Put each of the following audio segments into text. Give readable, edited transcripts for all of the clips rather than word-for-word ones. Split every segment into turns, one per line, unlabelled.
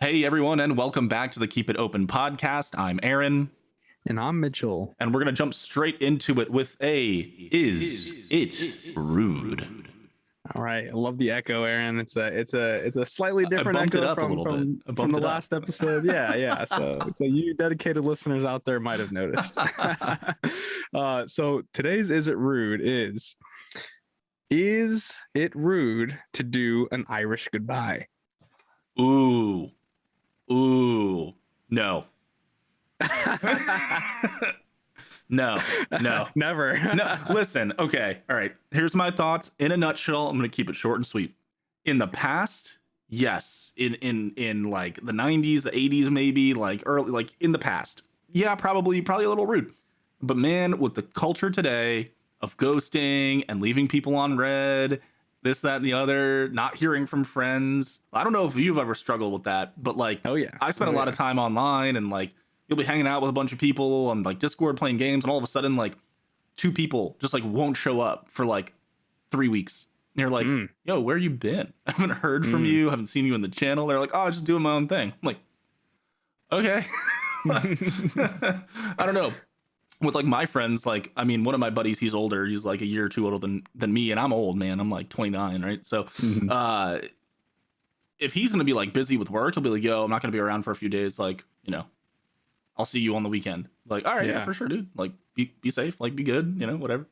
Hey everyone, and welcome back to the Keep It Open podcast. I'm Aaron,
And I'm Mitchell.
and we're gonna jump straight into it with a Is It Rude?
All right, I love the echo, Aaron. It's a slightly different
bumped it
echo
up a little bit. I
from
bumped
the
it up.
last episode. Yeah. So you dedicated listeners out there might have noticed. So today's Is It Rude is it rude to do an Irish goodbye?
Ooh, no. No.
Never.
No, listen, okay, all right. Here's my thoughts in a nutshell. I'm gonna keep it short and sweet. In the past, yes. In like the 90s, the 80s, maybe like early, like in the past, yeah, probably a little rude. But man, with the culture today of ghosting and leaving people on red, this, that, and the other, not hearing from friends. I don't know if you've ever struggled with that, but like,
Oh yeah.
I spent a lot of time online, and like you'll be hanging out with a bunch of people on like Discord playing games, and all of a sudden like two people just like won't show up for like 3 weeks. And you're like, yo, where you been? I haven't heard from you. Haven't seen you in the channel. They're like, oh, I'm just doing my own thing. I'm like, okay. I don't know. With like my friends, like, I mean, one of my buddies, he's older. He's like a year or two older than me, and I'm old, man. I'm like 29, right? So if he's gonna be like busy with work, he'll be like, yo, I'm not gonna be around for a few days. Like, you know, I'll see you on the weekend. Like, all right, yeah, for sure, dude. Like, be safe, like, be good, you know, whatever.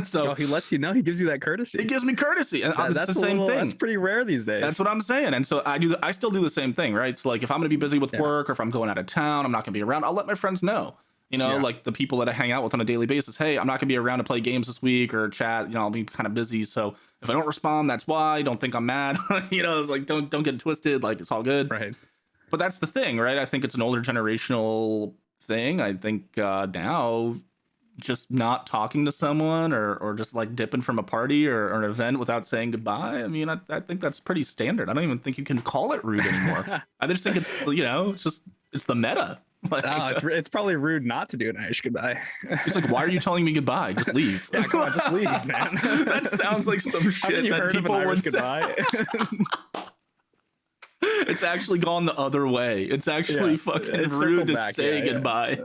So
he lets you know. He gives you that courtesy.
it gives me courtesy, and
That's
the same thing.
That's pretty rare these days.
That's what I'm saying. And so I still do the same thing, right? So like, if I'm gonna be busy with work, or if I'm going out of town, I'm not gonna be around, I'll let my friends know. You know, like the people that I hang out with on a daily basis. Hey, I'm not gonna be around to play games this week or chat. You know, I'll be kind of busy. So if I don't respond, that's why. Don't think I'm mad. You know, it's like, don't get it twisted. Like, it's all good.
right.
But that's the thing, right? I think it's an older generational thing. I think now just not talking to someone or just like dipping from a party or an event without saying goodbye. I mean, I think that's pretty standard. I don't even think you can call it rude anymore. I just think it's, you know, it's the meta. Like,
It's probably rude not to do an Irish goodbye.
It's like, why are you telling me goodbye? Just leave.
Yeah, come on, just leave, man.
That sounds like some shit that people would say.
Goodbye?
It's actually gone the other way. It's actually fucking rude to say goodbye.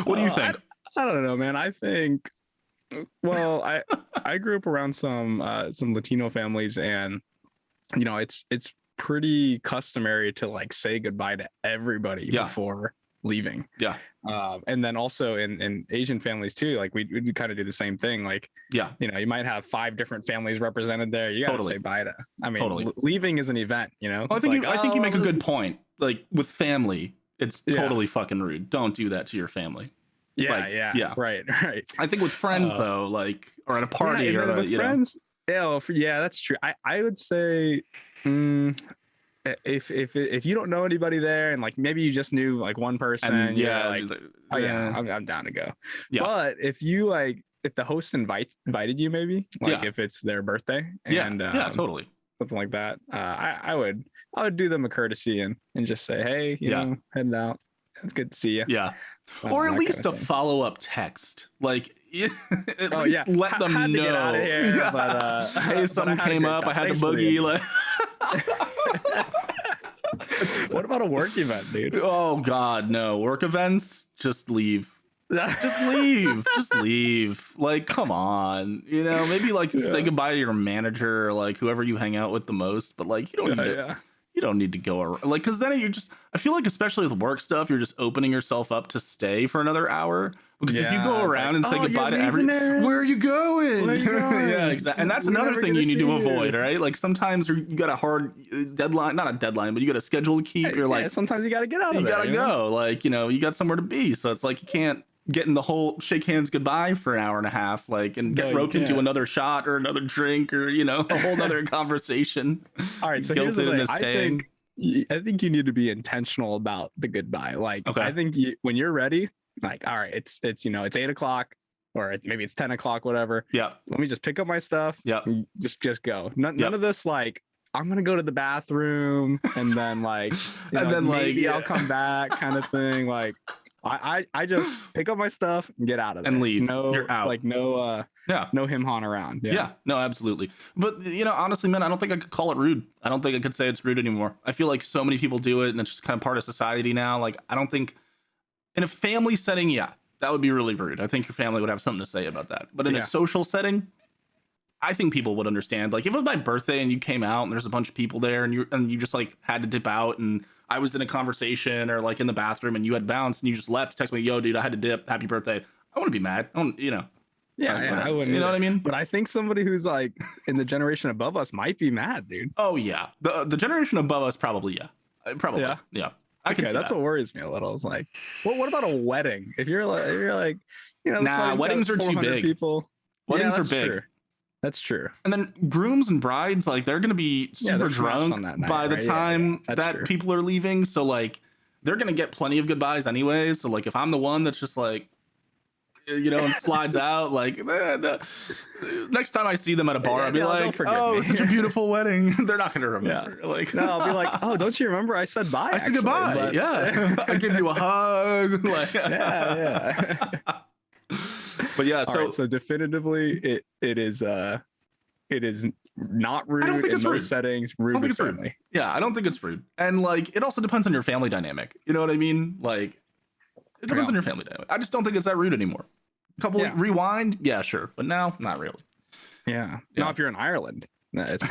What do you think?
I don't know, man. I think, well, I grew up around some Latino families, and you know, it's pretty customary to like say goodbye to everybody before leaving. Yeah. And then also in Asian families too, like we kind of do the same thing. Like, you know, you might have 5 different families represented there. You gotta say bye to. I mean, leaving is an event, you know.
I think you make a good point. Like with family, it's totally fucking rude. Don't do that to your family.
Yeah. Right.
I think with friends though, like, or at a party or
with friends. Yeah, that's true. I would say, if you don't know anybody there, and like maybe you just knew like one person, and I'm down to go. Yeah. But if you like, if the host invited you, maybe like if it's their birthday, and
totally
something like that, I would do them a courtesy and just say, hey, you know, heading out. It's good to see you.
Yeah. Or at least a follow-up text. Like, at least let them know.
To get out of here, but,
hey, something came up. I had to boogie. Like,
what about a work event, dude?
Oh God, no. Work events, just leave. Just leave. Like, come on. You know, maybe like say goodbye to your manager or like whoever you hang out with the most. But like, you don't need to. You don't need to go around, like, because then you're just, I feel like especially with work stuff, you're just opening yourself up to stay for another hour. Because if you go around and say goodbye to everyone, where are you going? Yeah, exactly. And that's another thing you need to avoid, right? Like sometimes you got a hard deadline, not a deadline, but you got a schedule to keep. You're like,
sometimes you got to get out of there.
You got to go. Like, you know, you got somewhere to be. So it's like you can't get in the whole shake hands goodbye for an hour and a half, like, and get roped into another shot or another drink or, you know, a whole nother conversation.
All right, so here's the thing. I think you need to be intentional about the goodbye. Like, I think when you're ready, like, all right, it's you know, it's 8:00 or maybe it's 10:00, whatever. Yeah. Let me just pick up my stuff. Yeah. Just go. None of this like, I'm gonna go to the bathroom and then like, and then maybe I'll come back kind of thing. Like, I just pick up my stuff and get out of there
and leave.
No,
You're out.
like no
Yeah.
no him hawing around.
Yeah, no, absolutely. But honestly, man, I don't think I could call it rude. I don't think I could say it's rude anymore. I feel like so many people do it, and it's just kind of part of society now. Like, I don't think in a family setting, yeah, that would be really rude. I think your family would have something to say about that. But in a social setting, I think people would understand. Like, if it was my birthday and you came out and there's a bunch of people there and you just like had to dip out, and I was in a conversation or like in the bathroom and you had bounced and you just left, text me, yo, dude, I had to dip. Happy birthday. I wouldn't be mad. I don't,
I wouldn't.
You know what I mean?
But I think somebody who's like in the generation above us might be mad, dude.
Oh yeah, the generation above us probably, probably, yeah. I can see
that's
that.
what worries me a little. It's like, what about a wedding? If you're like,
Nah, weddings are too big.
People.
Weddings are big.
True. That's true.
And then grooms and brides, like, they're gonna be super drunk on that night, by the time that true. People are leaving. So like, they're gonna get plenty of goodbyes anyways. So like, if I'm the one that's just like, and slides out, like, next time I see them at a bar, I'll be like, oh, such a beautiful wedding. They're not gonna remember. Like,
no, I'll be like, oh, don't you remember I said bye?
I said goodbye. But... yeah, I give you a hug. Like,
yeah.
But yeah,
so definitively, it is not rude. I don't think it's rude. Settings, rude. I don't think it's rude.
Yeah, I don't think it's rude. And like, it also depends on your family dynamic. You know what I mean? Like, it depends on your family dynamic. I just don't think it's that rude anymore. Rewind, yeah, sure, but now, not really.
Yeah. Now, if you're in Ireland, it's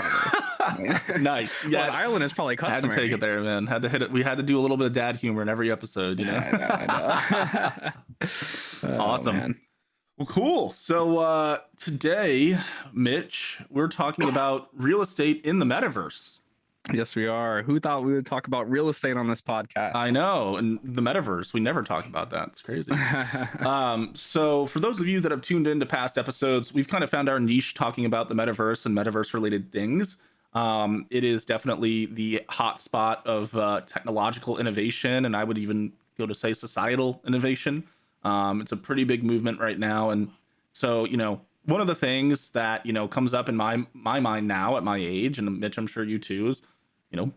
probably
nice. Yeah,
well, Ireland is probably customary.
Had to take it there, man. Had to hit it. We had to do a little bit of dad humor in every episode.
I know.
Awesome.
Man.
Well, cool. So today, Mitch, we're talking about real estate in the metaverse.
Yes, we are. Who thought we would talk about real estate on this podcast?
I know. And the metaverse, we never talk about that. It's crazy. So for those of you that have tuned into past episodes, we've kind of found our niche talking about the metaverse and metaverse related things. It is definitely the hot spot of technological innovation, and I would even go to say societal innovation. It's a pretty big movement right now. And so, one of the things that, comes up in my mind now at my age, and Mitch, I'm sure you too, is,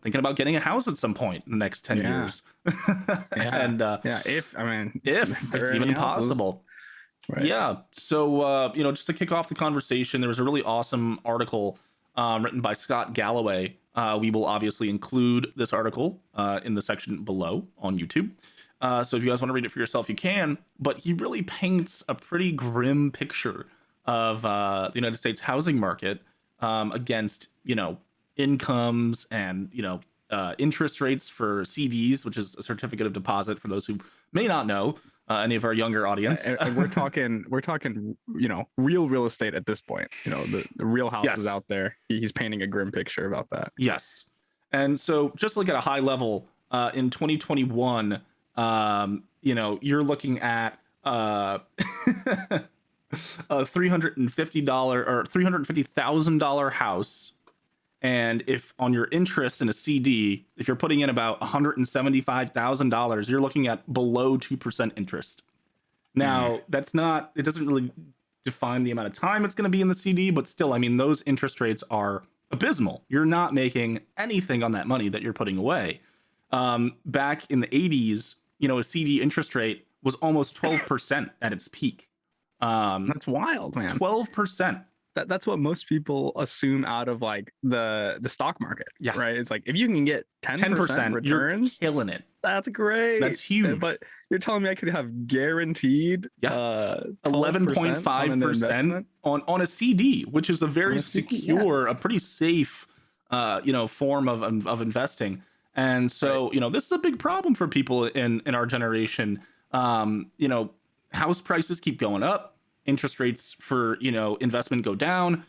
thinking about getting a house at some point in the next 10 years. And
if
it's even possible.
Right.
Yeah. So, just to kick off the conversation, there was a really awesome article written by Scott Galloway. We will obviously include this article in the section below on YouTube. So if you guys want to read it for yourself, you can. But he really paints a pretty grim picture of the United States housing market against, incomes and, interest rates for CDs, which is a certificate of deposit for those who may not know, any of our younger audience.
And we're talking, real estate at this point, the real houses out there. He's painting a grim picture about that.
Yes. And so just like at a high level, in 2021, you're looking at a $350 or $350,000 house. And if on your interest in a CD, if you're putting in about $175,000, you're looking at below 2% interest. Now, it doesn't really define the amount of time it's going to be in the CD, but still, I mean, those interest rates are abysmal. You're not making anything on that money that you're putting away. Back in the 80s, a CD interest rate was almost 12% at its peak.
That's wild, man.
12%.
That's what most people assume out of like the stock market. Yeah. Right. It's like, if you can get 10% returns,
you're killing it.
That's great.
That's huge.
But you're telling me I could have guaranteed
11.5% on a CD, which is a very secure, a pretty safe, form of investing. And so, this is a big problem for people in our generation. House prices keep going up. Interest rates for, investment go down.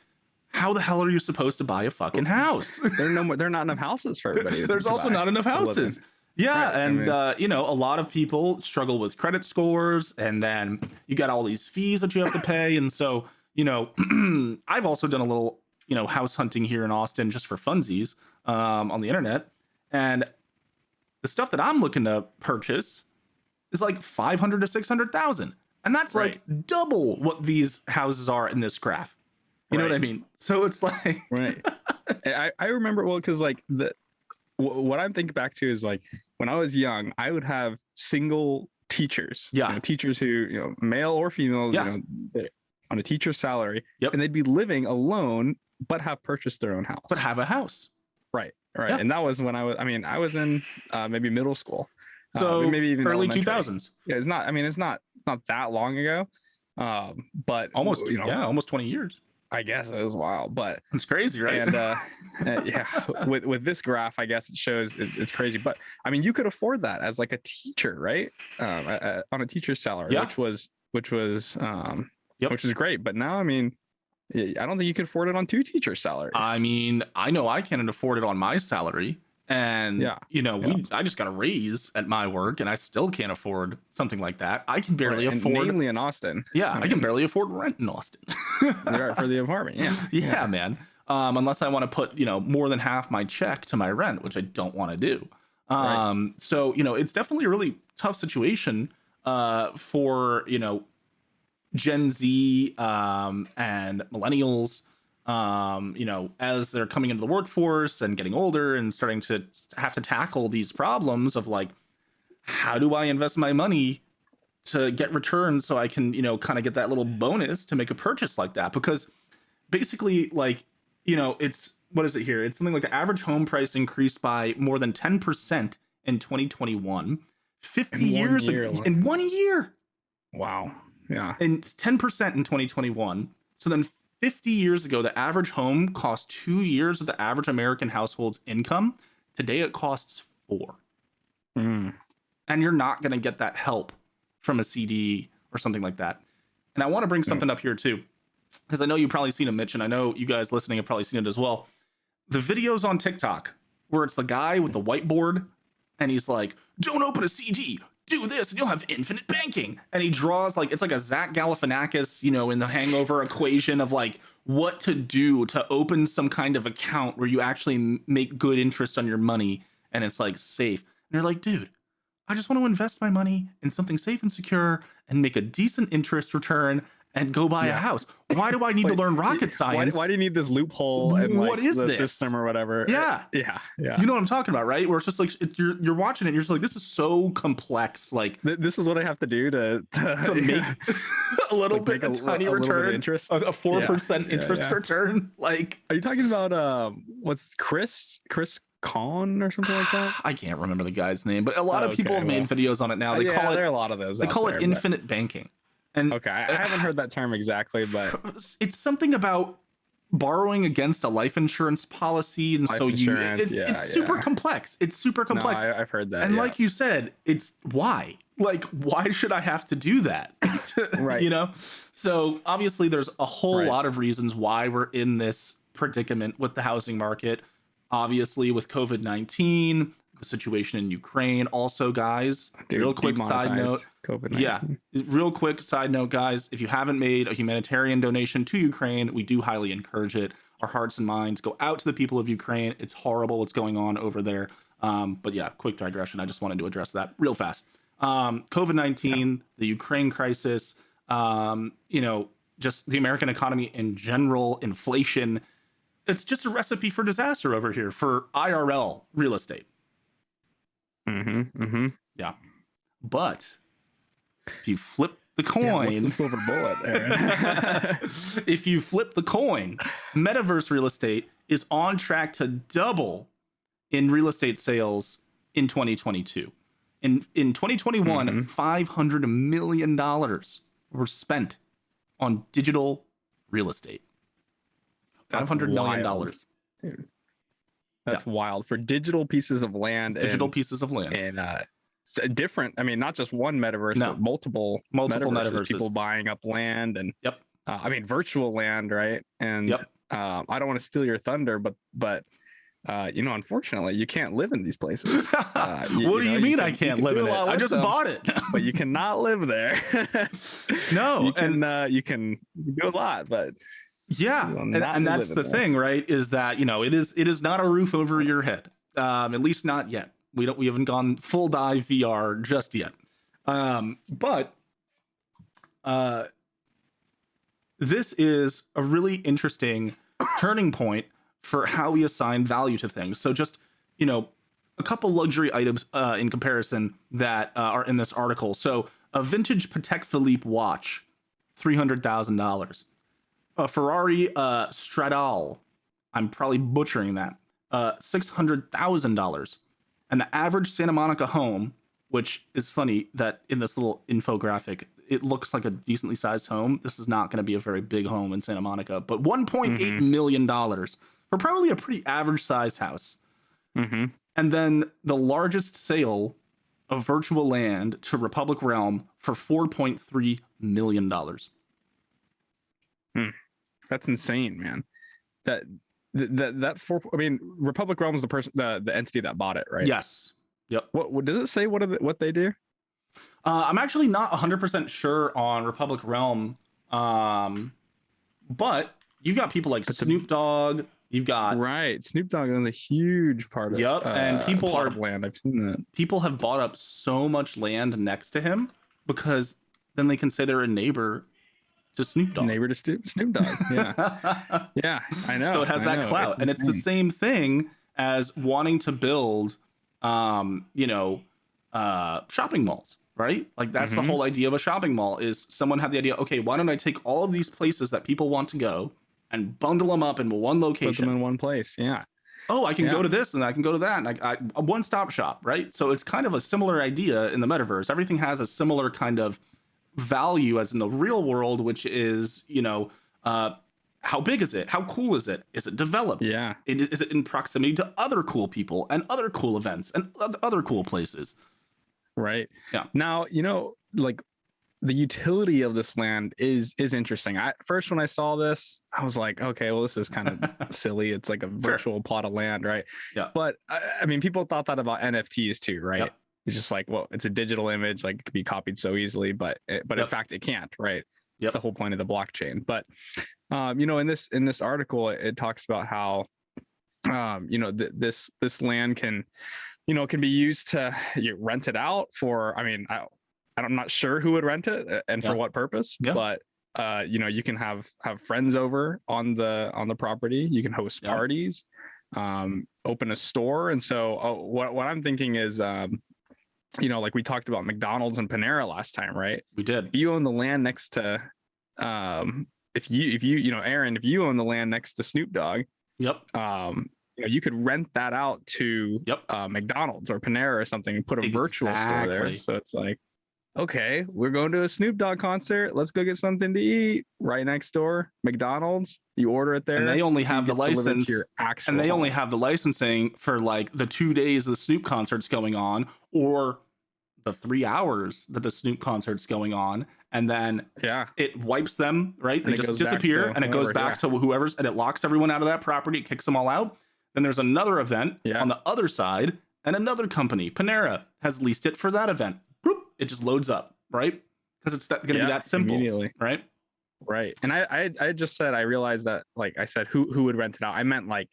How the hell are you supposed to buy a fucking house?
There are not enough houses for everybody.
There's also not enough houses. Yeah. Right. And, a lot of people struggle with credit scores, and then you got all these fees that you have to pay. And so, I've also done a little, house hunting here in Austin just for funsies on the internet. And the stuff that I'm looking to purchase is like 500 to 600,000. And that's like double what these houses are in this graph. You know what I mean? So it's like,
I remember, because like what I'm thinking back to is like when I was young, I would have single teachers.
Yeah.
Teachers who, male or female,
Yeah.
On a teacher's salary,
Yep.
and they'd be living alone, but have purchased their own house.
But have a house.
Right.
Yeah.
And that was when I was in maybe middle school.
So
maybe even
early
elementary.
2000s.
Yeah, it's not that long ago. But
Almost, almost 20 years.
I guess it was wild, but
It's crazy, right?
and yeah, with this graph, I guess it shows it's crazy. But I mean, you could afford that as like a teacher, right? On a teacher's salary,
Yeah.
which was great. But now, I mean, I don't think you could afford it on two teacher salaries.
I mean, I know I can't afford it on my salary. And, I just got a raise at my work and I still can't afford something like that. I can barely afford.
Namely in Austin.
Yeah, I can barely afford rent in Austin.
For the apartment. Yeah.
Yeah, man. Unless I want to put, more than half my check to my rent, which I don't want to do. So, it's definitely a really tough situation for, Gen Z and millennials, as they're coming into the workforce and getting older and starting to have to tackle these problems of like, how do I invest my money to get returns so I can, kind of get that little bonus to make a purchase like that? Because basically, like, it's, what is it here? It's something like the average home price increased by more than 10% in 2021, 50 years in 1 year.
Wow. Yeah.
And 10% in 2021. So then 50 years ago, the average home cost 2 years of the average American household's income. Today, it costs 4. And you're not going to get that help from a CD or something like that. And I want to bring something up here too, because I know you've probably seen it, Mitch, and I know you guys listening have probably seen it as well. The videos on TikTok where it's the guy with the whiteboard and he's like, don't open a CD. Do this and you'll have infinite banking. And he draws like, it's like a Zach Galifianakis, in the Hangover equation of like what to do to open some kind of account where you actually make good interest on your money. And it's like safe. And you're like, dude, I just want to invest my money in something safe and secure and make a decent interest return and go buy a house. Why do I need to learn rocket science?
Why do you need this loophole and
what is
the
this
system or whatever?
Yeah. You know what I'm talking about, right? Where it's just like you're watching it and you're just like, this is so complex. Like
this is what I have to do to
make a little bit, a tiny return,
interest,
a 4% interest return. Like,
are you talking about what's Chris Con or something like that?
I can't remember the guy's name, but a lot of people have made videos on it now. They call it.
There are a lot of those.
They call it infinite banking. And
okay, I haven't heard that term exactly, but
it's something about borrowing against a life insurance policy, and it's super complex. It's super complex.
No, I've heard that.
And like you said, it's why? Like, why should I have to do that?
Right.
So obviously there's a whole lot of reasons why we're in this predicament with the housing market. Obviously with COVID-19, the situation in Ukraine. Also, guys, real quick side note.
COVID-19.
Yeah, real quick side note, guys. If you haven't made a humanitarian donation to Ukraine, we do highly encourage it. Our hearts and minds go out to the people of Ukraine. It's horrible what's going on over there. But yeah, quick digression. I just wanted to address that real fast. COVID-19, the Ukraine crisis, just the American economy in general, inflation. It's just a recipe for disaster over here for IRL real estate. Yeah. But if you flip the coin,
what's the silver bullet, Aaron?
If you flip the coin, Metaverse real estate is on track to double in real estate sales in 2022. In 2021, $500 million were spent on digital real estate. $500 million.
Dude. That's wild for digital pieces of land.
Pieces of land.
And different, I mean, not just one metaverse, but multiple metaverses. People buying up land and virtual land, right? And I don't want to steal your thunder, but unfortunately, you can't live in these places.
What do you mean I can't live in it? I just bought it.
But you cannot live there.
No,
you can do a lot, but
yeah, and that's the thing, right? Is that it is not a roof over your head, at least not yet. We haven't gone full dive VR just yet, but this is a really interesting turning point for how we assign value to things. So just a couple luxury items in comparison that are in this article. So a vintage Patek Philippe watch, $300,000. A Ferrari Stradale, I'm probably butchering that, $600,000. And the average Santa Monica home, which is funny that in this little infographic, it looks like a decently sized home. This is not going to be a very big home in Santa Monica, but $1.8 million for probably a pretty average sized house. And then the largest sale of virtual land to Republic Realm for $4.3 million.
That's insane, man. I mean, Republic Realm is the entity that bought it, right?
Yes. Yep.
What does it say? What they do?
I'm actually not 100% sure on Republic Realm, but you've got people like Snoop Dogg. You've got
Snoop Dogg is a huge part of
and people
of land. I've seen that.
People have bought up so much land next to him because then they can say they're a neighbor to Snoop Dogg.
Neighbor to Snoop Dogg. Yeah, yeah, I know.
So it has that clout, and it's the same thing as wanting to build, shopping malls. Right? Like that's the whole idea of a shopping mall is someone had the idea, okay, why don't I take all of these places that people want to go and bundle them up into one location.
Put them in one place. Yeah.
Oh, I can go to this and I can go to that. And a one-stop shop, right? So it's kind of a similar idea in the metaverse. Everything has a similar kind of value as in the real world, which is, how big is it? How cool is it? Is it developed?
Yeah.
Is it in proximity to other cool people and other cool events and other cool places?
Right.
Yeah.
Now, like the utility of this land is interesting. First, when I saw this, I was like, okay, well, this is kind of silly. It's like a virtual plot of land, right?
Yeah.
But I mean, people thought that about NFTs too, right?
Yep.
It's just like, well, it's a digital image, like it could be copied so easily, but in fact, it can't, right? It's the whole point of the blockchain. But in this article, it talks about how this land can be used to rent it out for. I mean, I'm not sure who would rent it and for what purpose, but you can have friends over on the property. You can host parties, open a store. And so what I'm thinking is, like we talked about McDonald's and Panera last time, right?
We did.
If you own the land next to, if you Aaron, if you own the land next to Snoop Dogg, you could rent that out to McDonald's or Panera or something and put a virtual store there. So it's like, okay, we're going to a Snoop Dogg concert. Let's go get something to eat right next door. McDonald's, you order it there.
And they only have the license.
And
they only have the licensing for like the 2 days the Snoop concert's going on, or the 3 hours that the Snoop concert's going on. And then it wipes them, right? They just disappear and it goes back to whoever's, and it locks everyone out of that property. It kicks them all out. Then there's another event on the other side, and another company, Panera, has leased it for that event. Boop, it just loads up, right? Because it's going to be that simple,
immediately.
Right?
Right. And I just said, I realized that, like I said, who would rent it out? I meant like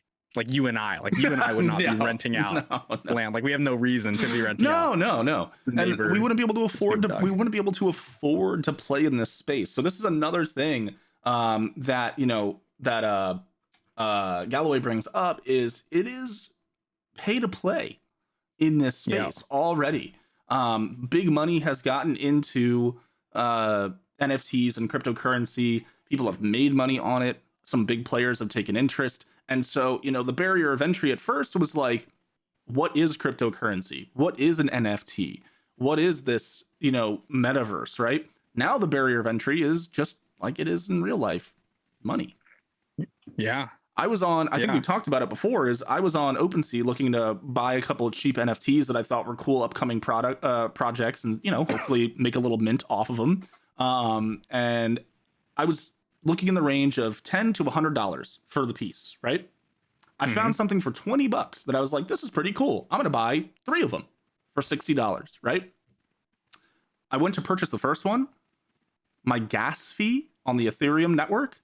you and I would not be renting out land. Like we have no reason to be renting out.
No. And we wouldn't be able to afford to play in this space. So this is another thing that Galloway brings up is it is pay to play in this space already. Big money has gotten into NFTs and cryptocurrency. People have made money on it. Some big players have taken interest. And so, the barrier of entry at first was like, what is cryptocurrency? What is an NFT? What is this, metaverse, right? Now the barrier of entry is just like it is in real life, money.
Yeah.
I think we talked about it before, I was on OpenSea looking to buy a couple of cheap NFTs that I thought were cool upcoming projects and, hopefully make a little mint off of them. And I was looking in the range of $10 to $100 for the piece, right? I found something for $20 that I was like, this is pretty cool. I'm going to buy 3 of them for $60, right? I went to purchase the first one. My gas fee on the Ethereum network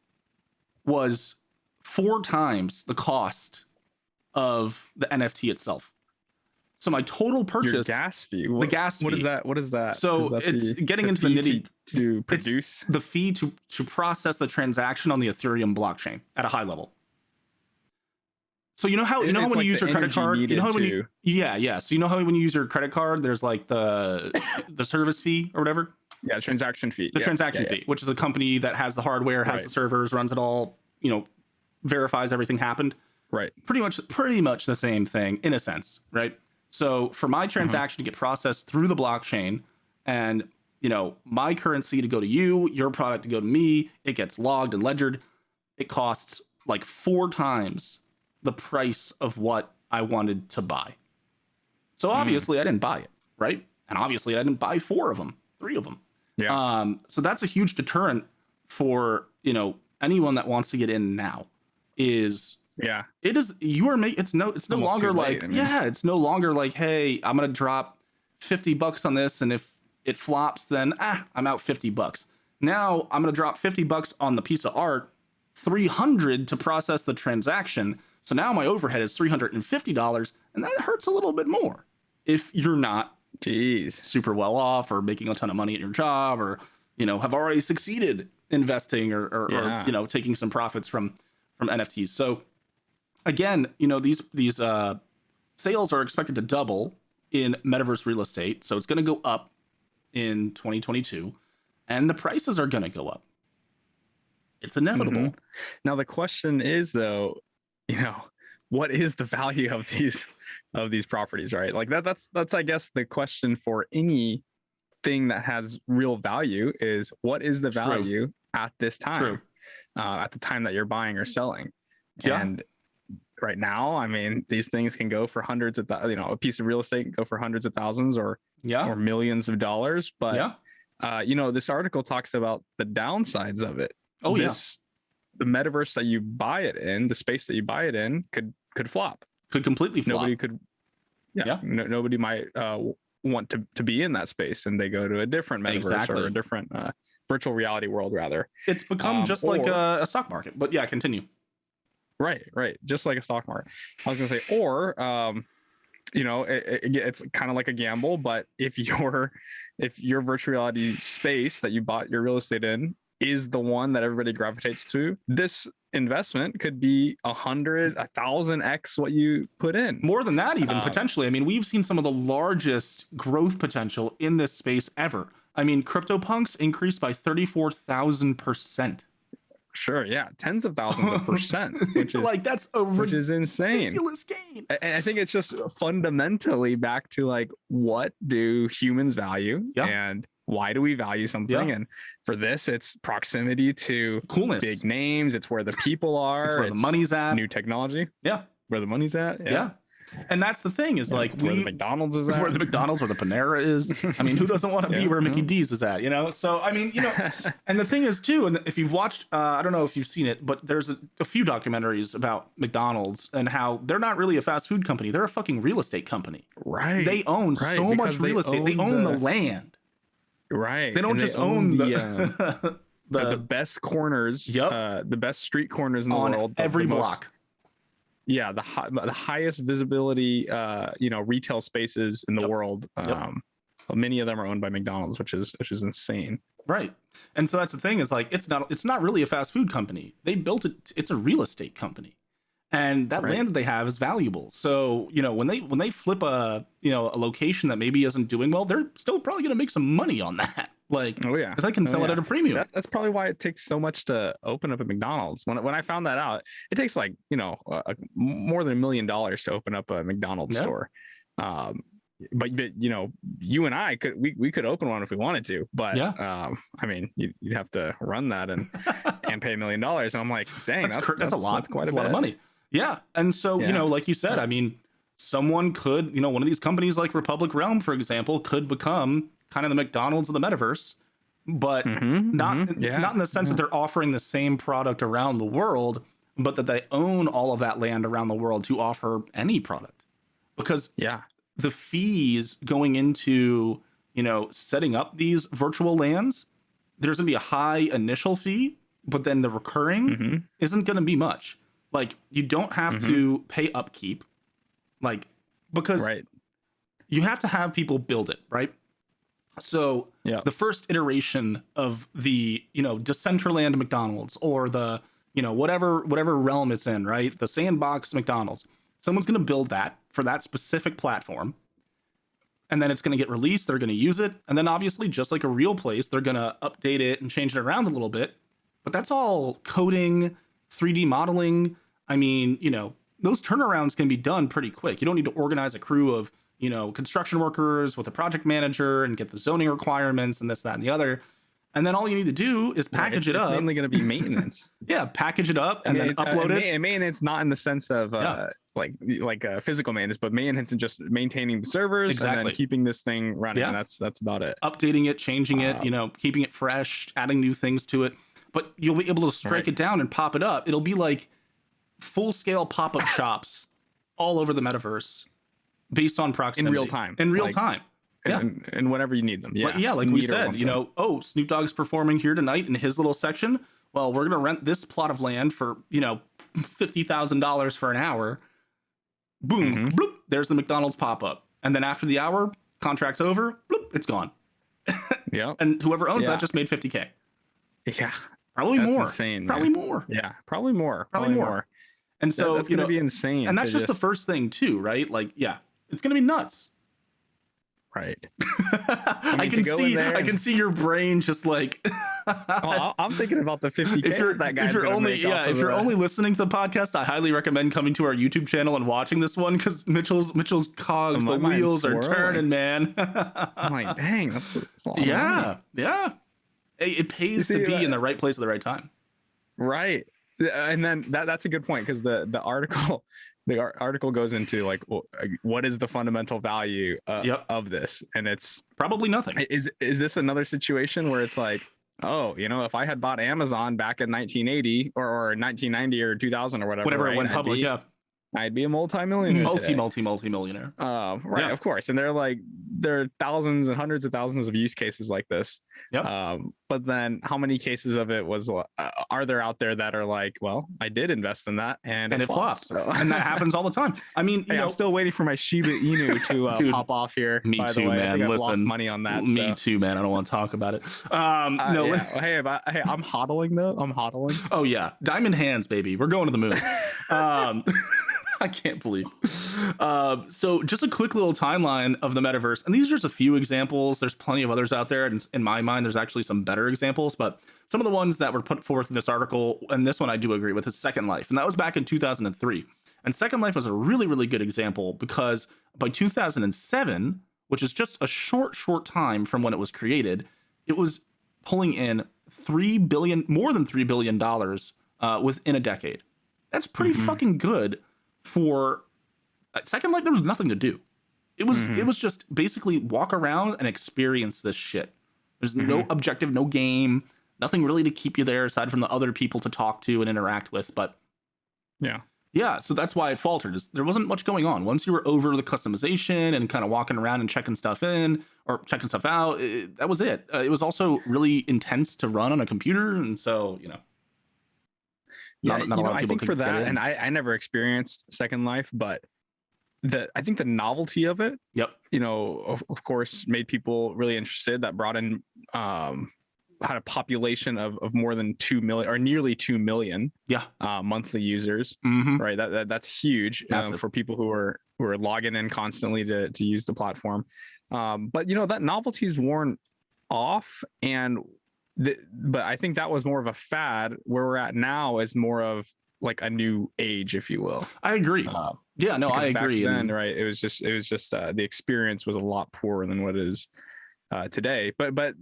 was 4 times the cost of the NFT itself. So my total purchase,
your gas fee,
the gas fee.
What is that?
So it's getting into the nitty
to produce
the fee to process the transaction on the Ethereum blockchain at a high level. So you know how
It's
when you
like
use
the
your credit
energy
card,
needed to.
yeah. So you know how when you use your credit card, there's like the service fee or whatever,
Yeah, transaction fee.
the
Yeah,
transaction
yeah, yeah.
fee, which is a company that has the hardware, has
Right,
the servers, runs it all, verifies everything happened.
right.
Pretty much the same thing in a sense, right? So for my
Mhm.
transaction to get processed through the blockchain, and my currency to go to you, your product to go to me, it gets logged and ledgered. It costs like 4 times the price of what I wanted to buy. So
Mm,
obviously I didn't buy it, right? And obviously I didn't buy 4 of them, 3 of them.
yeah,
So that's a huge deterrent for anyone that wants to get in now. Is
yeah.
it is you are making it's no
Almost too
longer
late.
like,
I mean,
yeah, it's no longer like, hey, I'm gonna drop $50 on this, and if it flops, then I'm out $50. Now I'm gonna drop $50 on the piece of art, 300 to process the transaction. So now my overhead is $350, and that hurts a little bit more if you're not
jeez.
super well off or making a ton of money at your job, or have already succeeded investing, or
Yeah.
taking some profits from NFTs. So again, these sales are expected to double in metaverse real estate. So it's going to go up in 2022, and the prices are going to go up. It's inevitable.
Mhm. Now the question is though, what is the value of these properties, right? Like that's I guess the question for anything that has real value is, what is the
True.
value at this
True.
time, at the time that you're buying or selling?
Yeah.
And right now, I mean, these things can go for hundreds of a piece of real estate can go for hundreds of thousands or
Yeah.
millions of dollars. But
Yeah.
this article talks about the downsides of it.
Oh, yeah.
The metaverse that you buy it in, the space that you buy it in, could flop.
Could completely flop.
Nobody could. Yeah. Nobody might want to be in that space, and they go to a different metaverse
Exactly.
or a different virtual reality world, rather.
It's become just like a stock market. But yeah, continue.
Right. Just like a stock market. I was gonna say, or it's kind of like a gamble, but if your virtual reality space that you bought your real estate in is the one that everybody gravitates to, this investment could be 100, 1,000x what you put in.
More than that, even potentially. I mean, we've seen some of the largest growth potential in this space ever. I mean, CryptoPunks increased by 34,000%.
Sure, yeah, tens of thousands of percent, which is
like, that's a
which is insane.
ridiculous gain.
And I think it's just fundamentally back to like, what do humans value, and why do we value something? And for this, it's proximity to
coolness,
big names. It's where the people are.
It's where the money's at.
New technology.
Yeah,
where the money's at.
Yeah. And that's the thing is, like,
where the McDonald's is at.
Where the McDonald's, where the Panera is. I mean, who doesn't want to be where Mickey D's is at, So, I mean, and the thing is, too, and if you've watched, I don't know if you've seen it, but there's a few documentaries about McDonald's and how they're not really a fast food company. They're a fucking real estate company.
Right.
They own so much real estate. They own the land.
Right.
They don't just own
the best corners, the best street corners in the world.
Every block.
Yeah, the highest visibility, retail spaces in the world. Many of them are owned by McDonald's, which is insane. Right.
And so that's the thing is, like, it's not really a fast food company. They built it. It's a real estate company, and that land that they have is valuable. So when they flip a location that maybe isn't doing well, they're still probably going to make some money on that. Like,
oh yeah,
because I can sell it at a premium.
That's probably why it takes so much to open up a McDonald's. When I found that out, it takes like more than $1 million to open up a McDonald's store. But you and I could open one if we wanted to. But I mean, you'd have to run that and pay $1 million. And I'm like, dang, that's a lot. That's quite a lot of money.
Yeah, and so like you said, I mean, someone could, one of these companies like Republic Realm, for example, could become kind of the McDonald's of the metaverse, but not in the sense that they're offering the same product around the world, but that they own all of that land around the world to offer any product. Because the fees going into, setting up these virtual lands, there's going to be a high initial fee, but then the recurring isn't going to be much. Like, you don't have to pay upkeep, like, because you have to have people build it, right? So the first iteration of the, Decentraland McDonald's or the, you know, whatever realm it's in, right? The Sandbox McDonald's. Someone's going to build that for that specific platform. And then it's going to get released. They're going to use it. And then obviously, just like a real place, they're going to update it and change it around a little bit. But that's all coding, 3D modeling. I mean, you know, those turnarounds can be done pretty quick. You don't need to organize a crew of, you know, construction workers with a project manager and get the zoning requirements and this, that, and the other. And then all you need to do is package it up.
It's mainly going to be maintenance.
Yeah, package it up and then upload it.
And maintenance, not in the sense of like physical maintenance, but maintenance and just maintaining the servers and then keeping this thing running. Yeah. That's about it.
Updating it, changing it, you know, keeping it fresh, adding new things to it. But you'll be able to strike it down and pop it up. It'll be like full-scale pop-up shops all over the metaverse based on proximity.
In real time.
In real time.
Yeah. And whenever you need them. Yeah.
Like we said, you know, oh, Snoop Dogg's performing here tonight in his little section. Well, we're going to rent this plot of land for, you know, $50,000 for an hour. Boom, bloop, there's the McDonald's pop-up. And then after the hour, contract's over, bloop, it's gone.
Yeah.
And whoever owns that just made 50K.
Yeah.
Probably more.
Insane.
Probably more.
Yeah. Probably more.
And so
that's going to be insane.
And that's just the first thing too, right? Like, yeah, it's going to be nuts.
Right.
I can see your brain just like.
I'm thinking about the 50K that guy's gonna make.
If you're only listening to the podcast, I highly recommend coming to our YouTube channel and watching this one because Mitchell's cogs, the wheels are turning, man.
I'm like, dang, that's a lot of money.
Yeah. It pays to be in the right place at the right time.
Right. And then that's a good point because the article goes into like what is the fundamental value of this, and it's
probably nothing.
Is this another situation where it's like, oh, you know, if I had bought Amazon back in 1980 or 1990 or 2000 or whatever
it went public,
I'd be a multi-millionaire.
Multi-millionaire.
Right, of course. And there are thousands and hundreds of thousands of use cases like this.
Yep.
But then how many cases of it are there out there that are like, well, I did invest in that and it flopped. So.
And that happens all the time. I mean,
I'm still waiting for my Shiba Inu to pop off here.
Me
by
too,
the way.
man.
I think
Listen,
I've lost money on that.
Me too, man. I don't want to talk about it. No.
Yeah. Hey, I'm hodling though. I'm hodling.
Oh yeah, diamond hands, baby. We're going to the moon. I can't believe. So just a quick little timeline of the metaverse. And these are just a few examples. There's plenty of others out there. And in my mind, there's actually some better examples. But some of the ones that were put forth in this article, and this one I do agree with, is Second Life. And that was back in 2003. And Second Life was a really, really good example because by 2007, which is just a short time from when it was created, it was pulling in more than $3 billion within a decade. That's pretty fucking good. For Second Life, there was nothing to do. It was just basically walk around and experience this shit. There's no objective, no game, nothing really to keep you there aside from the other people to talk to and interact with. But yeah. So that's why it faltered. There wasn't much going on. Once you were over the customization and kind of walking around and checking stuff in or checking stuff out, that was it. It was also really intense to run on a computer, and so
not a lot of people. I think for that, and I never experienced Second Life, but I think the novelty of it, of course, made people really interested. That brought in had a population of more than 2 million or nearly 2 million monthly users. Right, that's huge for people who are logging in constantly to use the platform. But that novelty's worn off, and but I think that was more of a fad. Where we're at now is more of like a new age, if you will.
I agree. I agree.
Then, right, it was just the experience was a lot poorer than what it is today. But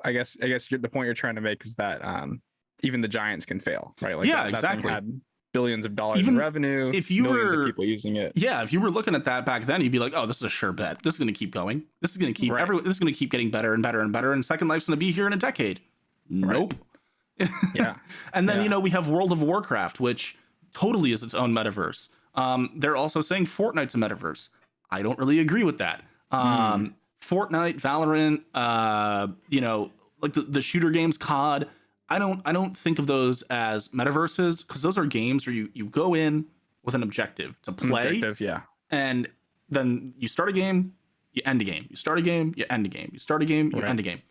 I guess the point you're trying to make is that even the giants can fail, right? Like
exactly.
That had billions of dollars in revenue.
If you
millions of people using it,
if you were looking at that back then, you'd be like, "Oh, this is a sure bet. This is going to keep going. This is going to keep this is going to keep getting better and better and better. And Second Life's going to be here in a decade." Nope.
Yeah.
And then we have World of Warcraft, which totally is its own metaverse. They're also saying Fortnite's a metaverse. I don't really agree with that. Fortnite, Valorant, like the shooter games, COD. I don't think of those as metaverses because those are games where you go in with an objective to play. And then you start a game, you end a game. You start a game, you end a game. You start a game, you end a game.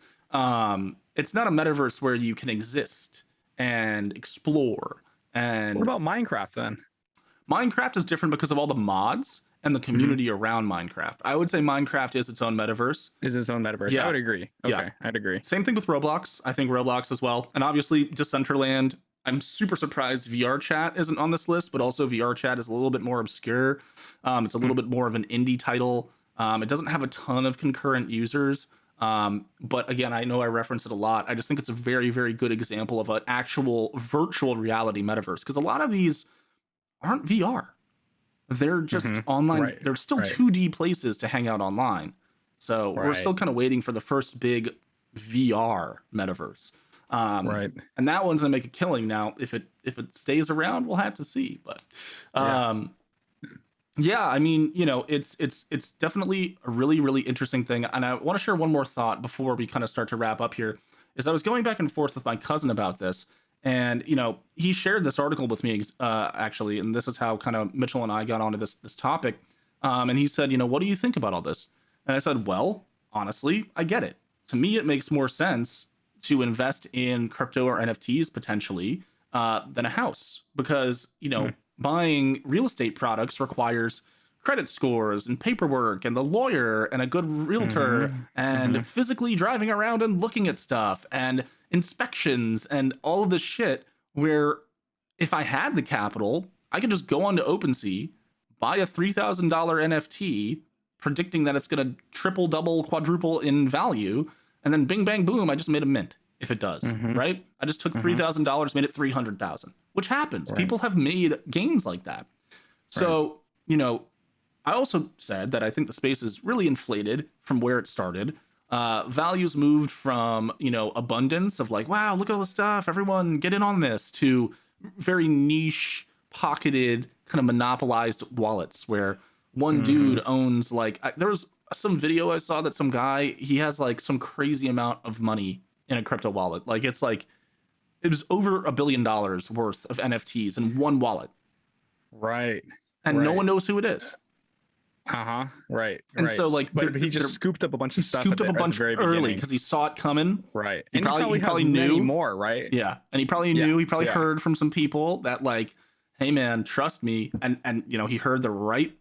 It's not a metaverse where you can exist and explore And
What about Minecraft then?
Minecraft is different because of all the mods and the community around Minecraft. I would say Minecraft is its own metaverse.
Is its own metaverse?
Yeah.
I would agree. Okay,
Yeah.
I'd agree.
Same thing with Roblox. I think Roblox as well. And obviously Decentraland. I'm super surprised VR Chat isn't on this list, but also VR Chat is a little bit more obscure. It's a little bit more of an indie title. It doesn't have a ton of concurrent users. But again, I know I reference it a lot. I just think it's a very, very good example of an actual virtual reality metaverse, because a lot of these aren't VR. They're just online.
Right.
They're still 2D places to hang out online. So we're still kind of waiting for the first big VR metaverse. And that one's gonna make a killing. Now, if it stays around, we'll have to see. But yeah, I mean, you know, it's definitely a really, really interesting thing. And I want to share one more thought before we kind of start to wrap up here. Is I was going back and forth with my cousin about this, and you know, he shared this article with me actually, and this is how kind of Mitchell and I got onto this topic. And he said, you know, what do you think about all this? And I said, well, honestly, I get it. To me, it makes more sense to invest in crypto or NFTs potentially than a house, because, you know, buying real estate products requires credit scores and paperwork and the lawyer and a good realtor and physically driving around and looking at stuff and inspections and all of this shit, where if I had the capital, I could just go onto OpenSea, buy a $3,000 NFT predicting that it's going to triple, double, quadruple in value, and then bing, bang, boom, I just made a mint if it does, right? I just took $3,000, made it 300,000, which happens. People have made gains like that. So, you know, I also said that I think the space is really inflated from where it started. Values moved from, you know, abundance of like, wow, look at all the stuff, everyone get in on this, to very niche, pocketed, kind of monopolized wallets where one dude owns like, there was some video I saw that some guy, he has like some crazy amount of money in a crypto wallet. Like it was over $1 billion worth of NFTs in one wallet. And no one knows who it is. And so like,
but he just scooped up a bunch of stuff.
Scooped up a bunch early because he saw it coming.
He probably knew more,
Yeah. And he probably knew, he probably heard from some people that like, hey man, trust me. And you know, he heard the right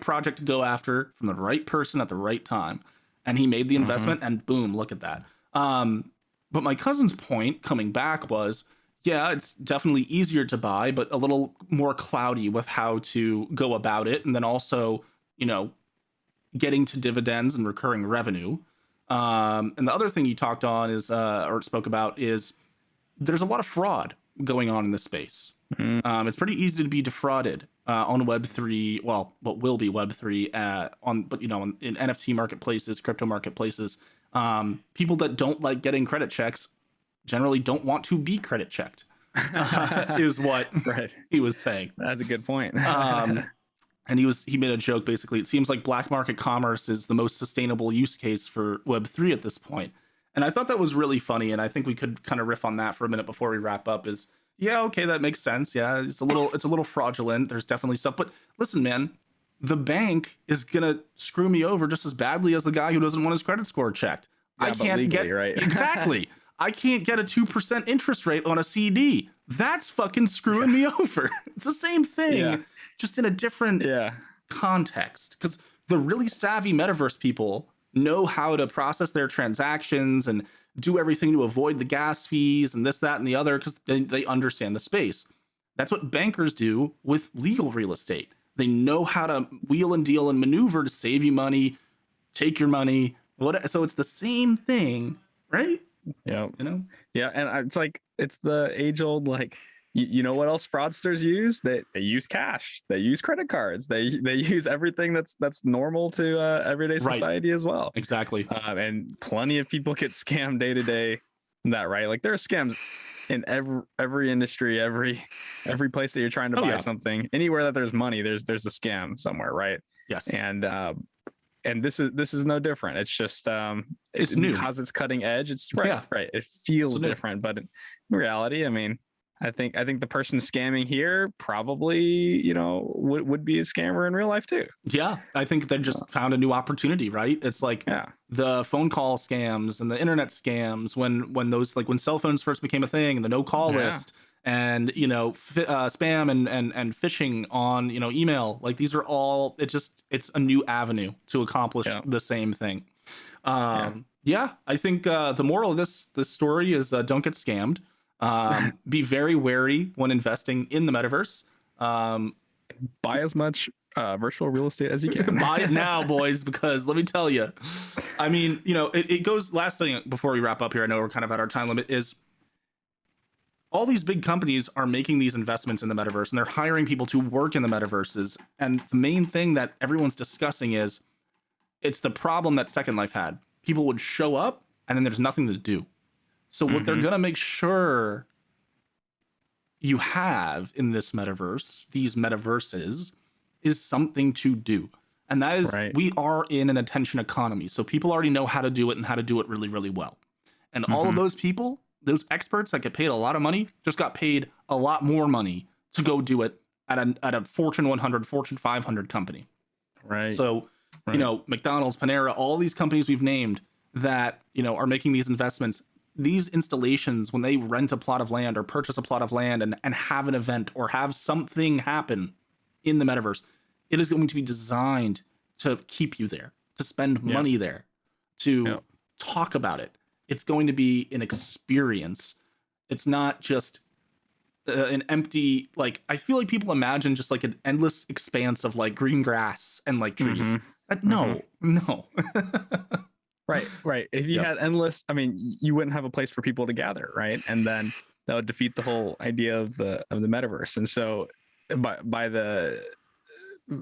project to go after from the right person at the right time. And he made the investment and boom, look at that. But my cousin's point coming back was, yeah, it's definitely easier to buy, but a little more cloudy with how to go about it. And then also, you know, getting to dividends and recurring revenue. And the other thing you talked on is, or spoke about, is there's a lot of fraud going on in this space. It's pretty easy to be defrauded on Web3. Well, what will be Web3 but you know, in NFT marketplaces, crypto marketplaces, people that don't like getting credit checks generally don't want to be credit checked, is what he was saying.
That's a good point.
And he made a joke. Basically, it seems like black market commerce is the most sustainable use case for Web3 at this point. And I thought that was really funny. And I think we could kind of riff on that for a minute before we wrap up. Is, yeah, okay, that makes sense. Yeah, it's a little fraudulent. There's definitely stuff. But listen, man, the bank is gonna screw me over just as badly as the guy who doesn't want his credit score checked.
Yeah,
I can't
legally,
get exactly. I can't get a 2% interest rate on a CD. That's fucking screwing me over. It's the same thing, just in a different context. Because the really savvy metaverse people know how to process their transactions and do everything to avoid the gas fees and this, that, and the other, because they understand the space. That's what bankers do with legal real estate. They know how to wheel and deal and maneuver to save you money, take your money. So it's the same thing, right?
Yeah,
you know.
Yeah, and it's like, it's the age old, like, you know what else fraudsters use? They use cash. They use credit cards. They use everything that's normal to everyday society as well.
Exactly.
And plenty of people get scammed day to day. That right? Like, there are scams in every industry, every place that you're trying to buy something. Anywhere that there's money, there's a scam somewhere, right?
Yes.
And this is no different. It's just
it's new
because it's cutting edge. It's right. It feels different, but in reality, I mean, I think the person scamming here probably, you know, would be a scammer in real life too.
Yeah, I think they just found a new opportunity, right? It's like the phone call scams and the internet scams when those, like when cell phones first became a thing, and the no call list and spam and phishing on email. Like these are all it's a new avenue to accomplish the same thing. I think the moral of this story is don't get scammed. Be very wary when investing in the metaverse.
Buy as much virtual real estate as you can.
Buy it now, boys, because let me tell you, I mean, it goes. Last thing before we wrap up here, I know we're kind of at our time limit, is all these big companies are making these investments in the metaverse and they're hiring people to work in the metaverses. And the main thing that everyone's discussing is it's the problem that Second Life had. People would show up and then there's nothing to do. So what they're going to make sure you have in this metaverse, these metaverses, is something to do. And that is, we are in an attention economy. So people already know how to do it and how to do it really, really well. And all of those people, those experts that get paid a lot of money, just got paid a lot more money to go do it at a Fortune 100, Fortune 500 company.
Right.
So, McDonald's, Panera, all these companies we've named that, are making these investments, these installations, when they rent a plot of land or purchase a plot of land and have an event or have something happen in the metaverse, it is going to be designed to keep you there, to spend money there, to talk about it. It's going to be an experience. It's not just an empty, like, I feel like people imagine just like an endless expanse of like green grass and like trees. No.
Right. If you had endless, I mean, you wouldn't have a place for people to gather, right? And then that would defeat the whole idea of the metaverse. And so by the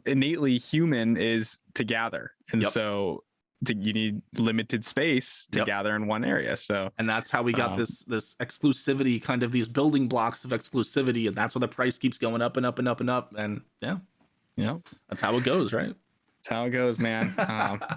innately human is to gather. And so you need limited space to gather in one area. So,
and that's how we got this exclusivity, kind of these building blocks of exclusivity. And that's where the price keeps going up and up and up and up. And that's how it goes, right?
That's how it goes, man.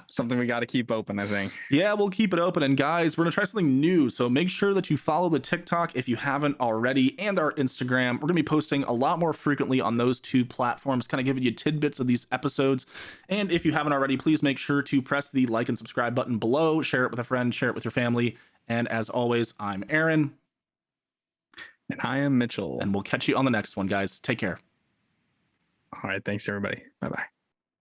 Something we got to keep open, I think.
Yeah, we'll keep it open. And guys, we're going to try something new. So make sure that you follow the TikTok if you haven't already, and our Instagram. We're going to be posting a lot more frequently on those two platforms, kind of giving you tidbits of these episodes. And if you haven't already, please make sure to press the like and subscribe button below. Share it with a friend, share it with your family. And as always, I'm Aaron.
And I am Mitchell.
And we'll catch you on the next one, guys. Take care.
All right. Thanks, everybody. Bye-bye.